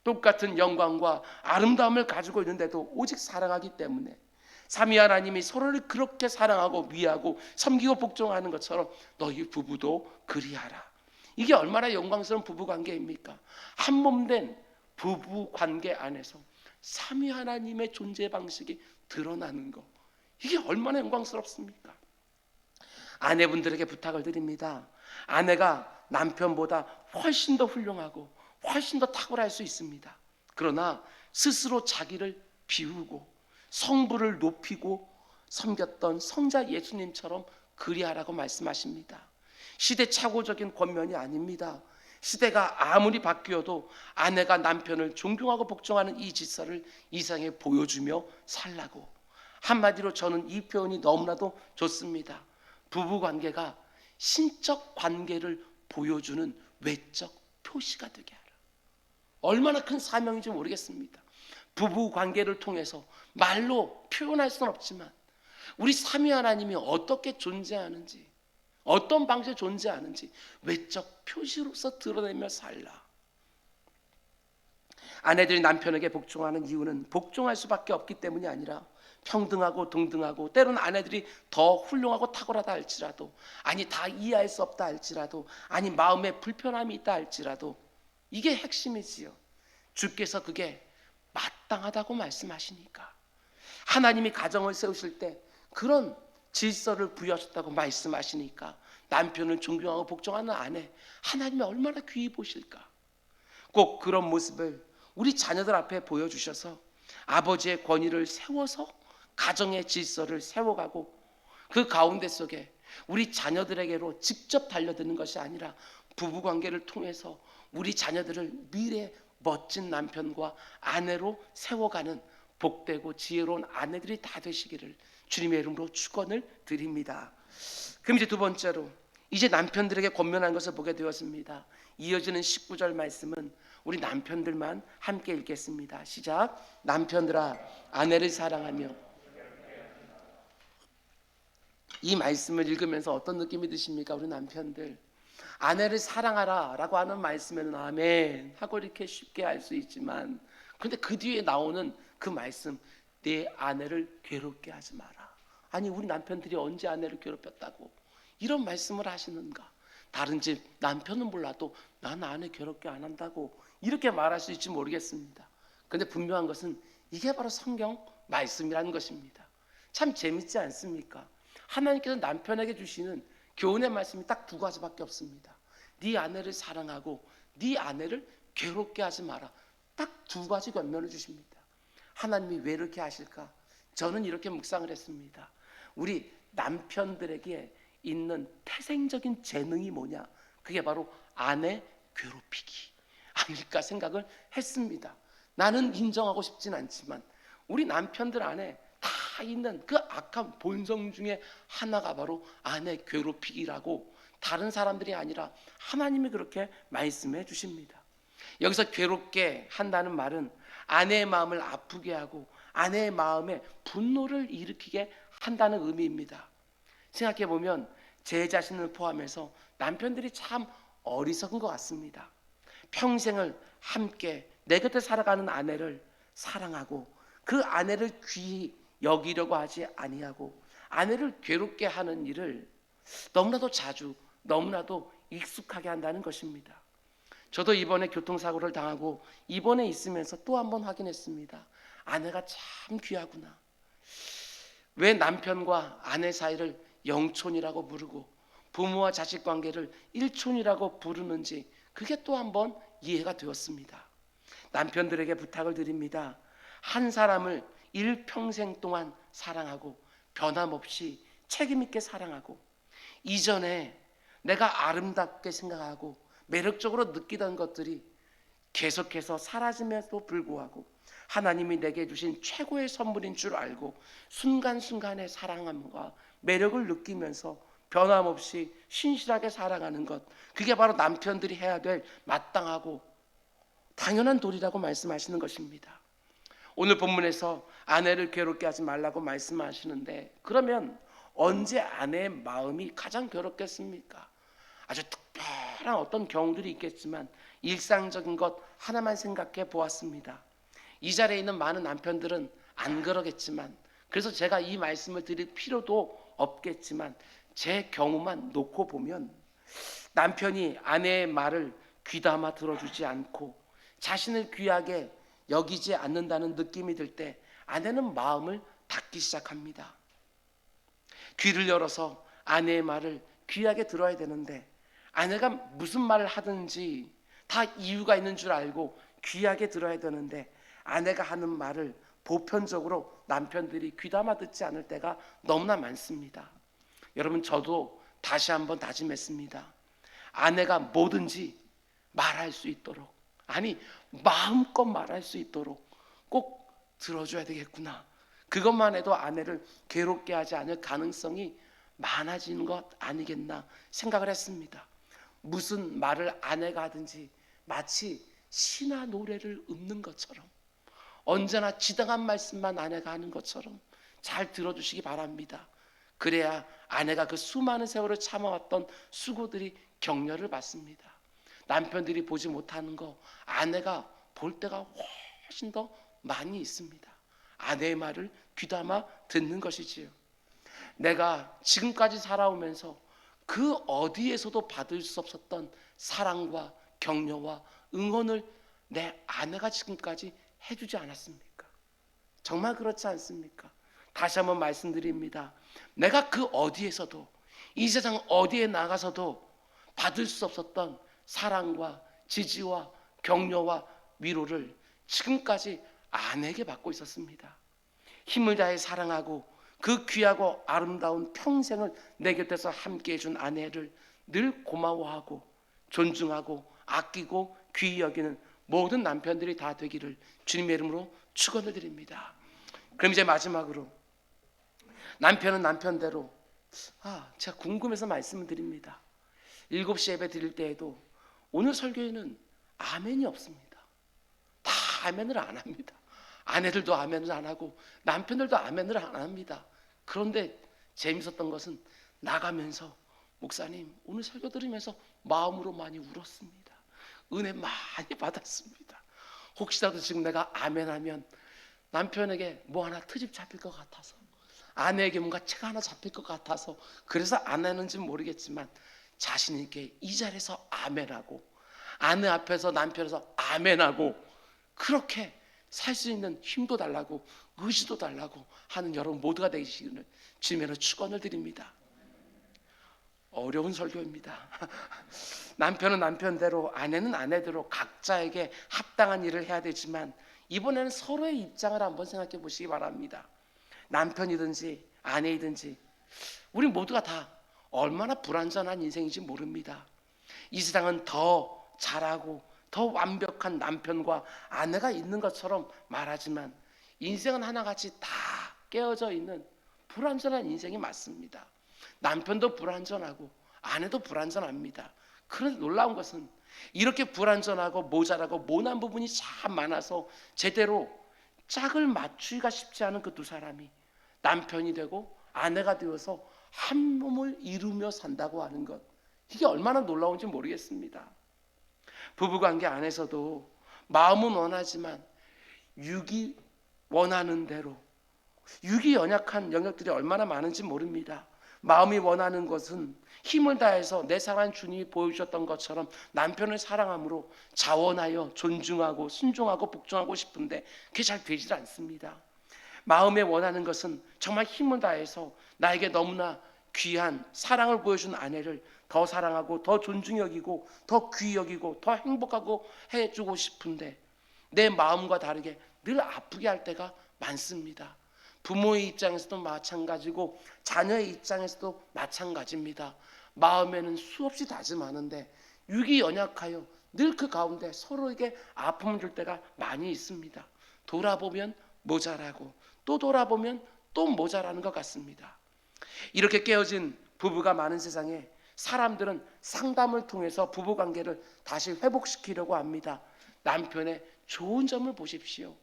똑같은 영광과 아름다움을 가지고 있는데도 오직 사랑하기 때문에 삼위 하나님이 서로를 그렇게 사랑하고 위하고 섬기고 복종하는 것처럼 너희 부부도 그리하라. 이게 얼마나 영광스러운 부부관계입니까? 한 몸 된 부부관계 안에서 삼위 하나님의 존재 방식이 드러나는 것, 이게 얼마나 영광스럽습니까? 아내분들에게 부탁을 드립니다. 아내가 남편보다 훨씬 더 훌륭하고 훨씬 더 탁월할 수 있습니다. 그러나 스스로 자기를 비우고 성부를 높이고 섬겼던 성자 예수님처럼 그리하라고 말씀하십니다. 시대착오적인 권면이 아닙니다. 시대가 아무리 바뀌어도 아내가 남편을 존경하고 복종하는 이 질서를 이 세상에 보여주며 살라고. 한마디로 저는 이 표현이 너무나도 좋습니다. 부부관계가 신적 관계를 보여주는 외적 표시가 되게 하라. 얼마나 큰 사명인지 모르겠습니다. 부부관계를 통해서 말로 표현할 수는 없지만 우리 삼위 하나님이 어떻게 존재하는지, 어떤 방식에 존재하는지 외적 표시로서 드러내며 살라. 아내들이 남편에게 복종하는 이유는 복종할 수밖에 없기 때문이 아니라 평등하고 동등하고 때로는 아내들이 더 훌륭하고 탁월하다 할지라도, 아니 다 이해할 수 없다 할지라도, 아니 마음에 불편함이 있다 할지라도 이게 핵심이지요. 주께서 그게 마땅하다고 말씀하시니까. 하나님이 가정을 세우실 때 그런 질서를 부여하셨다고 말씀하시니까 남편을 존경하고 복종하는 아내, 하나님이 얼마나 귀히 보실까. 꼭 그런 모습을 우리 자녀들 앞에 보여주셔서 아버지의 권위를 세워서 가정의 질서를 세워가고 그 가운데 속에 우리 자녀들에게로 직접 달려드는 것이 아니라 부부관계를 통해서 우리 자녀들을 미래의 멋진 남편과 아내로 세워가는 복되고 지혜로운 아내들이 다 되시기를 주님의 이름으로 축원을 드립니다. 그럼 이제 두 번째로 이제 남편들에게 권면한 것을 보게 되었습니다. 이어지는 19절 말씀은 우리 남편들만 함께 읽겠습니다. 시작. 남편들아 아내를 사랑하며. 이 말씀을 읽으면서 어떤 느낌이 드십니까? 우리 남편들 아내를 사랑하라 라고 하는 말씀에는 아멘 하고 이렇게 쉽게 할 수 있지만, 그런데 그 뒤에 나오는 그 말씀, 내 아내를 괴롭게 하지 마라. 아니 우리 남편들이 언제 아내를 괴롭혔다고 이런 말씀을 하시는가? 다른 집 남편은 몰라도 난 아내 괴롭게 안 한다고 이렇게 말할 수 있지 모르겠습니다. 그런데 분명한 것은 이게 바로 성경 말씀이라는 것입니다. 참 재밌지 않습니까? 하나님께서 남편에게 주시는 교훈의 말씀이 딱 두 가지밖에 없습니다. 네 아내를 사랑하고 네 아내를 괴롭게 하지 마라. 딱 두 가지 권면을 주십니다. 하나님이 왜 이렇게 하실까? 저는 이렇게 묵상을 했습니다. 우리 남편들에게 있는 태생적인 재능이 뭐냐? 그게 바로 아내 괴롭히기 아닐까 생각을 했습니다. 나는 인정하고 싶진 않지만 우리 남편들 안에 다 있는 그 악한 본성 중에 하나가 바로 아내 괴롭히기라고, 다른 사람들이 아니라 하나님이 그렇게 말씀해 주십니다. 여기서 괴롭게 한다는 말은 아내의 마음을 아프게 하고 아내의 마음에 분노를 일으키게 한다는 의미입니다. 생각해 보면 제 자신을 포함해서 남편들이 참 어리석은 것 같습니다. 평생을 함께 내 곁에 살아가는 아내를 사랑하고 그 아내를 귀히 여기려고 하지 아니하고 아내를 괴롭게 하는 일을 너무나도 자주 너무나도 익숙하게 한다는 것입니다. 저도 이번에 교통사고를 당하고 입원해 있으면서 또 한 번 확인했습니다. 아내가 참 귀하구나. 왜 남편과 아내 사이를 영촌이라고 부르고 부모와 자식 관계를 일촌이라고 부르는지 그게 또 한 번 이해가 되었습니다. 남편들에게 부탁을 드립니다. 한 사람을 일평생 동안 사랑하고 변함없이 책임있게 사랑하고 이전에 내가 아름답게 생각하고 매력적으로 느끼던 것들이 계속해서 사라짐에도 불구하고 하나님이 내게 주신 최고의 선물인 줄 알고 순간순간의 사랑함과 매력을 느끼면서 변함없이 신실하게 살아가는 것, 그게 바로 남편들이 해야 될 마땅하고 당연한 도리라고 말씀하시는 것입니다. 오늘 본문에서 아내를 괴롭게 하지 말라고 말씀하시는데, 그러면 언제 아내의 마음이 가장 괴롭겠습니까? 아주 특별한 어떤 경우들이 있겠지만 일상적인 것 하나만 생각해 보았습니다. 이 자리에 있는 많은 남편들은 안 그러겠지만, 그래서 제가 이 말씀을 드릴 필요도 없겠지만 제 경우만 놓고 보면 남편이 아내의 말을 귀담아 들어주지 않고 자신을 귀하게 여기지 않는다는 느낌이 들 때 아내는 마음을 닫기 시작합니다. 귀를 열어서 아내의 말을 귀하게 들어야 되는데 아내가 무슨 말을 하든지 다 이유가 있는 줄 알고 귀하게 들어야 되는데 아내가 하는 말을 보편적으로 남편들이 귀담아 듣지 않을 때가 너무나 많습니다. 여러분, 저도 다시 한번 다짐했습니다. 아내가 뭐든지 말할 수 있도록, 아니 마음껏 말할 수 있도록 꼭 들어줘야 되겠구나. 그것만 해도 아내를 괴롭게 하지 않을 가능성이 많아지는 것 아니겠나 생각을 했습니다. 무슨 말을 아내가 하든지 마치 시나 노래를 읊는 것처럼, 언제나 지당한 말씀만 아내가 하는 것처럼 잘 들어주시기 바랍니다. 그래야 아내가 그 수많은 세월을 참아왔던 수고들이 격려를 받습니다. 남편들이 보지 못하는 거 아내가 볼 때가 훨씬 더 많이 있습니다. 아내의 말을 귀담아 듣는 것이지요. 내가 지금까지 살아오면서 그 어디에서도 받을 수 없었던 사랑과 격려와 응원을 내 아내가 지금까지 해주지 않았습니까? 정말 그렇지 않습니까? 다시 한번 말씀드립니다. 내가 그 어디에서도, 이 세상 어디에 나가서도 받을 수 없었던 사랑과 지지와 격려와 위로를 지금까지 아내에게 받고 있었습니다. 힘을 다해 사랑하고 그 귀하고 아름다운 평생을 내 곁에서 함께해 준 아내를 늘 고마워하고 존중하고 아끼고 귀히 여기는 모든 남편들이 다 되기를 주님의 이름으로 축원을 드립니다. 그럼 이제 마지막으로 남편은 남편대로 제가 궁금해서 말씀을 드립니다. 7시 예배 드릴 때에도 오늘 설교에는 아멘이 없습니다. 다 아멘을 안 합니다. 아내들도 아멘을 안 하고 남편들도 아멘을 안 합니다. 그런데 재밌었던 것은 나가면서 목사님 오늘 설교 들으면서 마음으로 많이 울었습니다. 은혜 많이 받았습니다. 혹시라도 지금 내가 아멘하면 남편에게 뭐 하나 트집 잡힐 것 같아서, 아내에게 뭔가 채가 하나 잡힐 것 같아서 그래서 안 하는지는 모르겠지만 자신 있게 이 자리에서 아멘하고 아내 앞에서 남편에서 아멘하고 그렇게 살 수 있는 힘도 달라고 의지도 달라고 하는 여러분 모두가 되시기를 주님으로 축원을 드립니다. 어려운 설교입니다. 남편은 남편대로 아내는 아내대로 각자에게 합당한 일을 해야 되지만 이번에는 서로의 입장을 한번 생각해 보시기 바랍니다. 남편이든지 아내이든지 우리 모두가 다 얼마나 불완전한 인생인지 모릅니다. 이 세상은 더 잘하고 더 완벽한 남편과 아내가 있는 것처럼 말하지만 인생은 하나같이 다 깨어져 있는 불완전한 인생이 맞습니다. 남편도 불완전하고 아내도 불완전합니다. 그런데 놀라운 것은 이렇게 불완전하고 모자라고 모난 부분이 참 많아서 제대로 짝을 맞추기가 쉽지 않은 그 두 사람이 남편이 되고 아내가 되어서 한 몸을 이루며 산다고 하는 것, 이게 얼마나 놀라운지 모르겠습니다. 부부관계 안에서도 마음은 원하지만 육이 원하는 대로, 육이 연약한 영역들이 얼마나 많은지 모릅니다. 마음이 원하는 것은 힘을 다해서 내 사랑한 주님이 보여주셨던 것처럼 남편을 사랑함으로 자원하여 존중하고 순종하고 복종하고 싶은데 그게 잘 되질 않습니다. 마음에 원하는 것은 정말 힘을 다해서 나에게 너무나 귀한 사랑을 보여준 아내를 더 사랑하고 더 존중히 여기고 더 귀히 여기고 더 행복하고 해주고 싶은데 내 마음과 다르게 늘 아프게 할 때가 많습니다. 부모의 입장에서도 마찬가지고 자녀의 입장에서도 마찬가지입니다. 마음에는 수없이 다짐하는데 육이 연약하여 늘 그 가운데 서로에게 아픔을 줄 때가 많이 있습니다. 돌아보면 모자라고 또 돌아보면 또 모자라는 것 같습니다. 이렇게 깨어진 부부가 많은 세상에 사람들은 상담을 통해서 부부관계를 다시 회복시키려고 합니다. 남편의 좋은 점을 보십시오.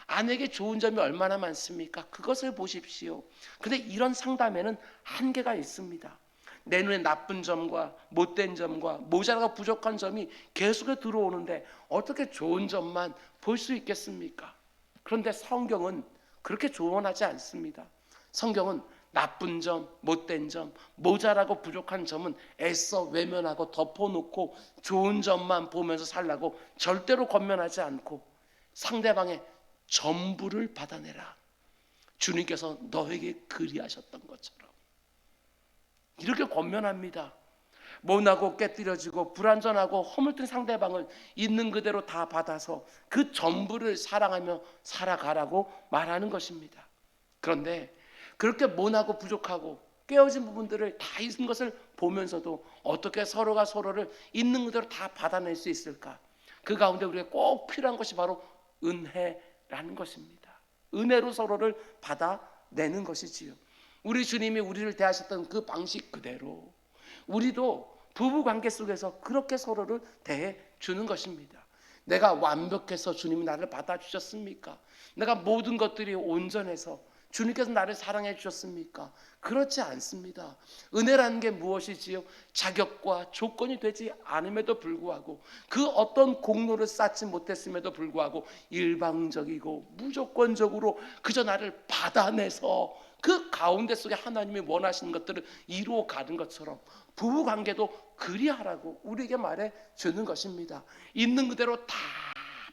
아내에게 좋은 점이 얼마나 많습니까? 그것을 보십시오. 그런데 이런 상담에는 한계가 있습니다. 내 눈에 나쁜 점과 못된 점과 모자라고 부족한 점이 계속해 들어오는데 어떻게 좋은 점만 볼 수 있겠습니까? 그런데 성경은 그렇게 조언하지 않습니다. 성경은 나쁜 점, 못된 점, 모자라고 부족한 점은 애써 외면하고 덮어놓고 좋은 점만 보면서 살라고 절대로 권면하지 않고 상대방의 전부를 받아내라. 주님께서 너에게 그리하셨던 것처럼 이렇게 권면합니다. 모나고 깨뜨려지고 불완전하고 허물든 상대방을 있는 그대로 다 받아서 그 전부를 사랑하며 살아가라고 말하는 것입니다. 그런데 그렇게 모나고 부족하고 깨어진 부분들을 다 있는 것을 보면서도 어떻게 서로가 서로를 있는 그대로 다 받아낼 수 있을까? 그 가운데 우리가 꼭 필요한 것이 바로 은혜라는 것입니다. 은혜로 서로를 받아내는 것이지요. 우리 주님이 우리를 대하셨던 그 방식 그대로 우리도 부부관계 속에서 그렇게 서로를 대해 주는 것입니다. 내가 완벽해서 주님이 나를 받아주셨습니까? 내가 모든 것들이 온전해서 주님께서 나를 사랑해 주셨습니까? 그렇지 않습니다. 은혜라는 게 무엇이지요? 자격과 조건이 되지 않음에도 불구하고, 그 어떤 공로를 쌓지 못했음에도 불구하고 일방적이고 무조건적으로 그저 나를 받아내서 그 가운데 속에 하나님이 원하시는 것들을 이루어 가는 것처럼 부부관계도 그리하라고 우리에게 말해 주는 것입니다. 있는 그대로 다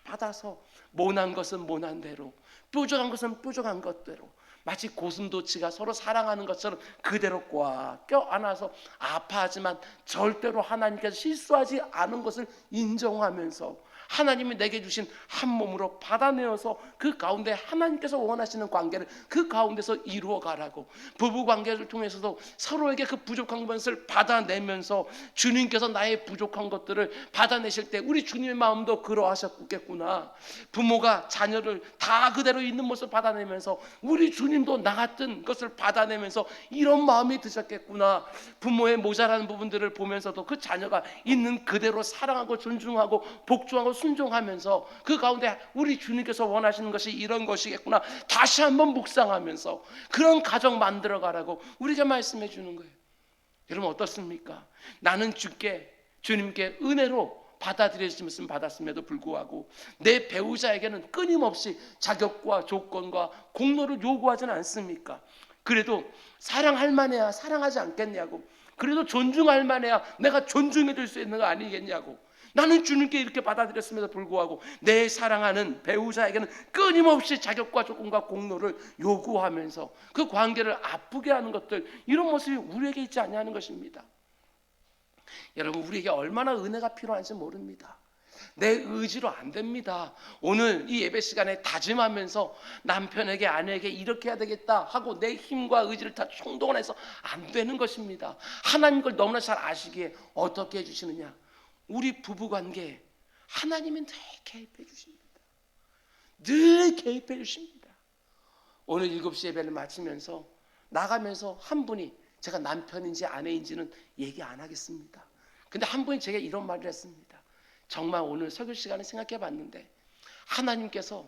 받아서 모난 것은 모난 대로, 뾰족한 것은 뾰족한 것대로, 마치 고슴도치가 서로 사랑하는 것처럼 그대로 꽉 껴안아서 아파하지만 절대로 하나님께서 실수하지 않은 것을 인정하면서 하나님이 내게 주신 한 몸으로 받아내어서 그 가운데 하나님께서 원하시는 관계를 그 가운데서 이루어 가라고, 부부 관계를 통해서도 서로에게 그 부족한 것을 받아내면서 주님께서 나의 부족한 것들을 받아내실 때 우리 주님의 마음도 그러하셨겠구나. 부모가 자녀를 다 그대로 있는 모습을 받아내면서 우리 주님도 나 같은 것을 받아내면서 이런 마음이 드셨겠구나. 부모의 모자라는 부분들을 보면서도 그 자녀가 있는 그대로 사랑하고 존중하고 복종하고 순종하면서 그 가운데 우리 주님께서 원하시는 것이 이런 것이겠구나, 다시 한번 묵상하면서 그런 가정 만들어가라고 우리가 말씀해 주는 거예요. 여러분 어떻습니까? 나는 주님께 은혜로 받아들여지면서 받았음에도 불구하고 내 배우자에게는 끊임없이 자격과 조건과 공로를 요구하지는 않습니까? 그래도 사랑할 만해야 사랑하지 않겠냐고, 그래도 존중할 만해야 내가 존중해 줄 수 있는 거 아니겠냐고. 나는 주님께 이렇게 받아들였음에도 불구하고 내 사랑하는 배우자에게는 끊임없이 자격과 조건과 공로를 요구하면서 그 관계를 아프게 하는 것들, 이런 모습이 우리에게 있지 않냐는 것입니다. 여러분 우리에게 얼마나 은혜가 필요한지 모릅니다. 내 의지로 안 됩니다. 오늘 이 예배 시간에 다짐하면서 남편에게 아내에게 이렇게 해야 되겠다 하고 내 힘과 의지를 다 총동원해서 안 되는 것입니다. 하나님 걸 너무나 잘 아시기에 어떻게 해주시느냐, 우리 부부관계에 하나님은 늘 개입해 주십니다. 늘 개입해 주십니다. 오늘 7시 예배를 마치면서 나가면서 한 분이, 제가 남편인지 아내인지는 얘기 안 하겠습니다. 근데 한 분이 제게 이런 말을 했습니다. 정말 오늘 설교 시간에 생각해 봤는데 하나님께서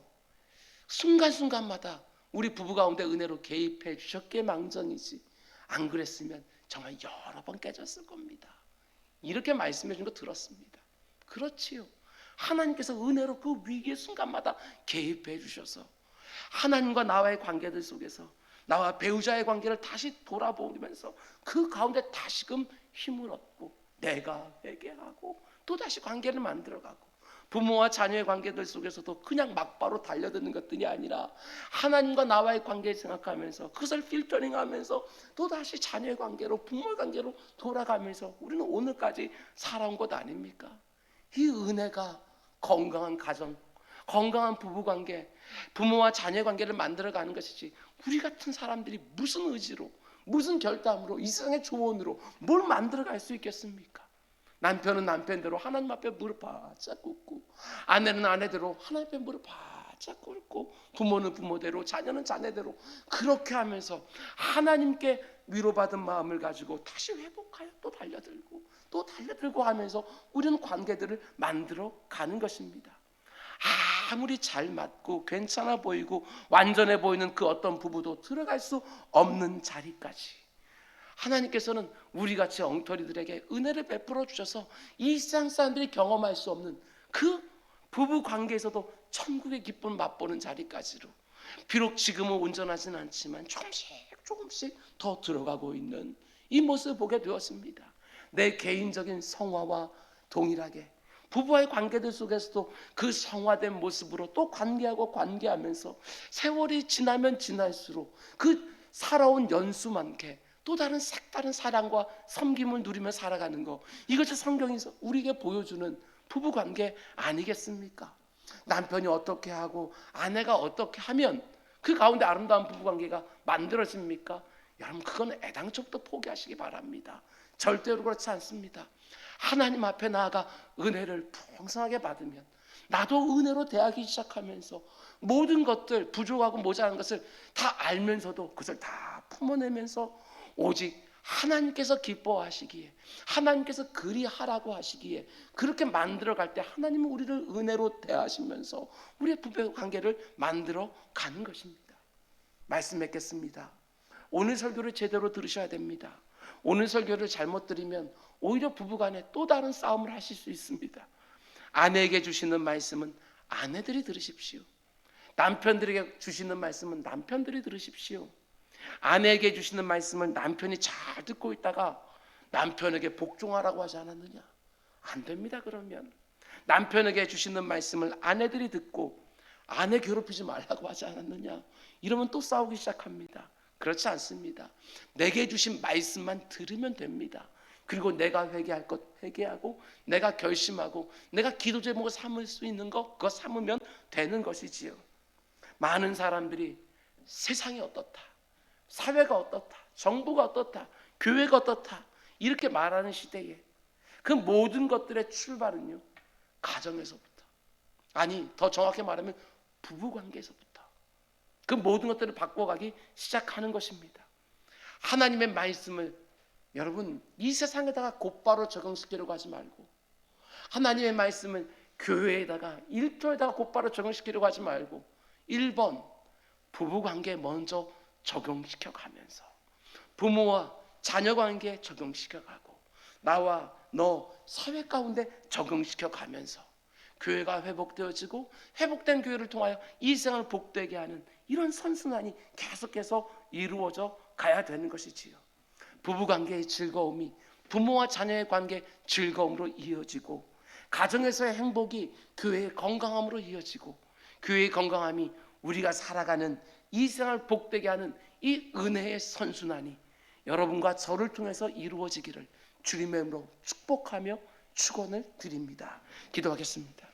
순간순간마다 우리 부부 가운데 은혜로 개입해 주셨기에 망정이지, 안 그랬으면 정말 여러 번 깨졌을 겁니다. 이렇게 말씀해 준 거 들었습니다. 그렇지요. 하나님께서 은혜로 그 위기의 순간마다 개입해 주셔서 하나님과 나와의 관계들 속에서 나와 배우자의 관계를 다시 돌아보면서 그 가운데 다시금 힘을 얻고 내가 회개하고 또다시 관계를 만들어가고, 부모와 자녀의 관계들 속에서도 그냥 막바로 달려드는 것들이 아니라 하나님과 나와의 관계를 생각하면서 그것을 필터링하면서 또다시 자녀의 관계로, 부모의 관계로 돌아가면서 우리는 오늘까지 살아온 것 아닙니까? 이 은혜가 건강한 가정, 건강한 부부관계, 부모와 자녀 관계를 만들어가는 것이지, 우리 같은 사람들이 무슨 의지로, 무슨 결단으로, 이 세상의 조언으로 뭘 만들어갈 수 있겠습니까? 남편은 남편대로 하나님 앞에 무릎 바짝 꿇고, 아내는 아내대로 하나님 앞에 무릎 바짝 꿇고, 부모는 부모대로, 자녀는 자녀대로 그렇게 하면서 하나님께 위로받은 마음을 가지고 다시 회복하여 또 달려들고 하면서 우리는 관계들을 만들어 가는 것입니다. 아무리 잘 맞고 괜찮아 보이고 완전해 보이는 그 어떤 부부도 들어갈 수 없는 자리까지 하나님께서는 우리같이 엉터리들에게 은혜를 베풀어 주셔서 이 세상 사람들이 경험할 수 없는 그 부부 관계에서도 천국의 기쁨을 맛보는 자리까지로, 비록 지금은 온전하지는 않지만 조금씩 더 들어가고 있는 이 모습을 보게 되었습니다. 내 개인적인 성화와 동일하게 부부와의 관계들 속에서도 그 성화된 모습으로 또 관계하면서 세월이 지나면 지날수록 그 살아온 연수만큼 또 다른 색다른 사랑과 섬김을 누리며 살아가는 것, 이것이 성경에서 우리에게 보여주는 부부관계 아니겠습니까? 남편이 어떻게 하고 아내가 어떻게 하면 그 가운데 아름다운 부부관계가 만들어집니까? 여러분 그건 애당초부터 포기하시기 바랍니다. 절대로 그렇지 않습니다. 하나님 앞에 나아가 은혜를 풍성하게 받으면 나도 은혜로 대하기 시작하면서 모든 것들, 부족하고 모자란 것을 다 알면서도 그것을 다 품어내면서 오직 하나님께서 기뻐하시기에, 하나님께서 그리하라고 하시기에 그렇게 만들어갈 때 하나님은 우리를 은혜로 대하시면서 우리의 부부 관계를 만들어 가는 것입니다. 말씀 맺겠습니다. 오늘 설교를 제대로 들으셔야 됩니다. 오늘 설교를 잘못 들으면 오히려 부부간에 또 다른 싸움을 하실 수 있습니다. 아내에게 주시는 말씀은 아내들이 들으십시오. 남편들에게 주시는 말씀은 남편들이 들으십시오. 아내에게 주시는 말씀을 남편이 잘 듣고 있다가 남편에게 복종하라고 하지 않았느냐? 안 됩니다. 그러면 남편에게 주시는 말씀을 아내들이 듣고 아내 괴롭히지 말라고 하지 않았느냐? 이러면 또 싸우기 시작합니다. 그렇지 않습니다. 내게 주신 말씀만 들으면 됩니다. 그리고 내가 회개할 것 회개하고 내가 결심하고 내가 기도 제목을 삼을 수 있는 것 그거 삼으면 되는 것이지요. 많은 사람들이 세상이 어떻다, 사회가 어떻다, 정부가 어떻다, 교회가 어떻다 이렇게 말하는 시대에 그 모든 것들의 출발은요 가정에서부터, 아니 더 정확히 말하면 부부관계에서부터 그 모든 것들을 바꿔가기 시작하는 것입니다. 하나님의 말씀을 여러분 이 세상에다가 곧바로 적용시키려고 하지 말고, 하나님의 말씀을 교회에다가 일터에다가 곧바로 적용시키려고 하지 말고 1번 부부관계에 먼저 적용시켜가면서 부모와 자녀관계에 적용시켜가고 나와 너 사회 가운데 적용시켜가면서 교회가 회복되어지고 회복된 교회를 통하여 이 세상을 복되게 하는 이런 선순환이 계속해서 이루어져 가야 되는 것이지요. 부부관계의 즐거움이 부모와 자녀의 관계 즐거움으로 이어지고 가정에서의 행복이 교회의 건강함으로 이어지고 교회의 건강함이 우리가 살아가는 이 세상을 복되게 하는 이 은혜의 선순환이 여러분과 저를 통해서 이루어지기를 주님의 이름으로 축복하며 축원을 드립니다. 기도하겠습니다.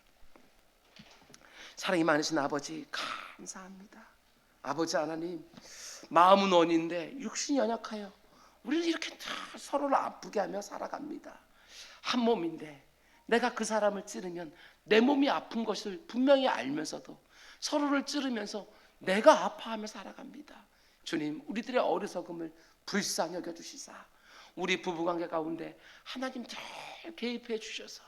사랑이 많으신 아버지 감사합니다. 아버지 하나님, 마음은 원인데 육신이 연약하여 우리는 이렇게 다 서로를 아프게 하며 살아갑니다. 한 몸인데 내가 그 사람을 찌르면 내 몸이 아픈 것을 분명히 알면서도 서로를 찌르면서 내가 아파하며 살아갑니다. 주님, 우리들의 어리석음을 불쌍히 여겨주시사 우리 부부관계 가운데 하나님 잘 개입해 주셔서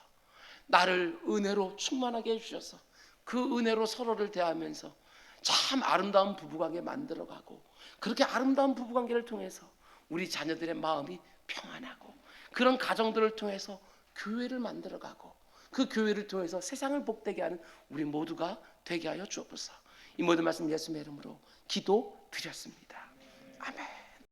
나를 은혜로 충만하게 해주셔서 그 은혜로 서로를 대하면서 참 아름다운 부부관계 만들어가고, 그렇게 아름다운 부부관계를 통해서 우리 자녀들의 마음이 평안하고 그런 가정들을 통해서 교회를 만들어가고 그 교회를 통해서 세상을 복되게 하는 우리 모두가 되게 하여 주옵소서. 이 모든 말씀 예수님의 이름으로 기도드렸습니다. 아멘.